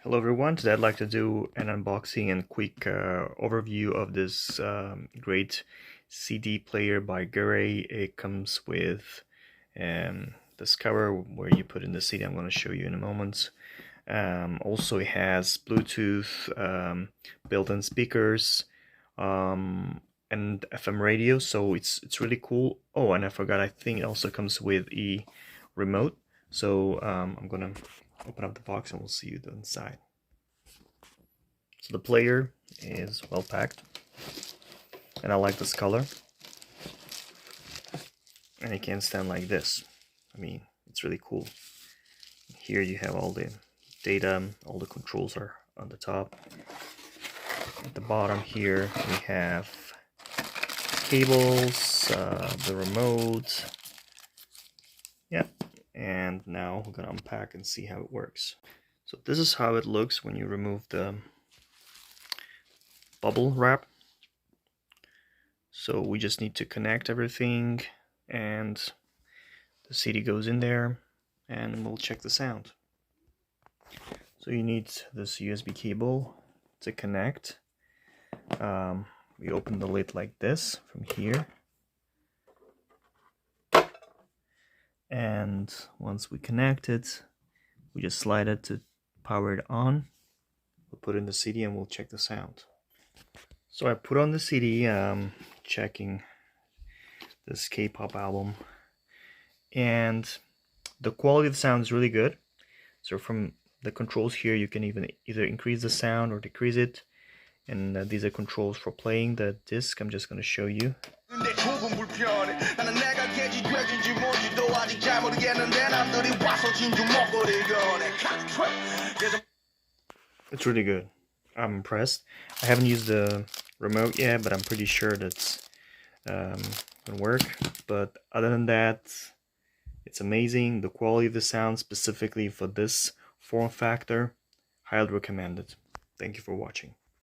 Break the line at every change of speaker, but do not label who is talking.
Hello everyone, today I'd like to do an unboxing and quick overview of this great CD player by Gueray. It comes with this cover where you put in the CD. I'm going to show you in a moment. Also it has Bluetooth, built-in speakers, and FM radio, so it's really cool. Oh, and I forgot, I think it also comes with a remote. So I'm gonna open up the box and we'll see you inside. So the player is well packed, and I like this color, and it can stand like this. I mean, it's really cool. Here you have all the data, all the controls are on the top. At the bottom here we have cables, the remote. Yep. And now we're gonna unpack and see how it works. So this is how it looks when you remove the bubble wrap. So we just need to connect everything, and the CD goes in there, and we'll check the sound. So you need this USB cable to connect. We open the lid like this from here, and once we connect it, we just slide it to power it on. We'll put in the CD and we'll check the sound. So I put on the CD, checking this K-pop album, and the quality of the sound is really good. So from the controls here, you can either increase the sound or decrease it, and these are controls for playing the disc. I'm just going to show you. It's really good. I'm impressed. I haven't used the remote yet, but I'm pretty sure that's gonna work. But other than that, it's amazing. The quality of the sound, specifically for this form factor, highly recommended. Thank you for watching.